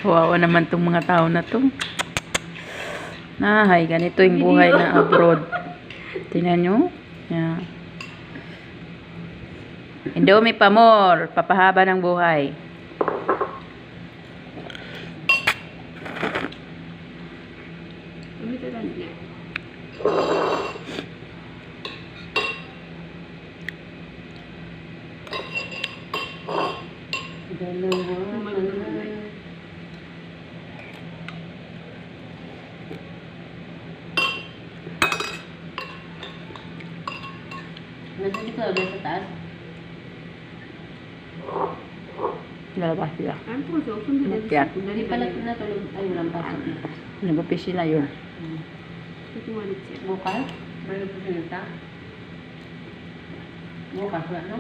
Kawawa naman tong mga tao na to. Nahay, ganito yung buhay na abroad. Tingnan nyo. Yan. Indomie pa more. Papahaba ng buhay. Nandun dito, ba sa taas? Lalabas sila. Ano po, so, sundo din. Makyat. Hindi pala natulog. Ay, walang pasok na. Nagapis sila yun. Tutuwalit siya. Bukas? Bago po sinita? Bukas, wala no?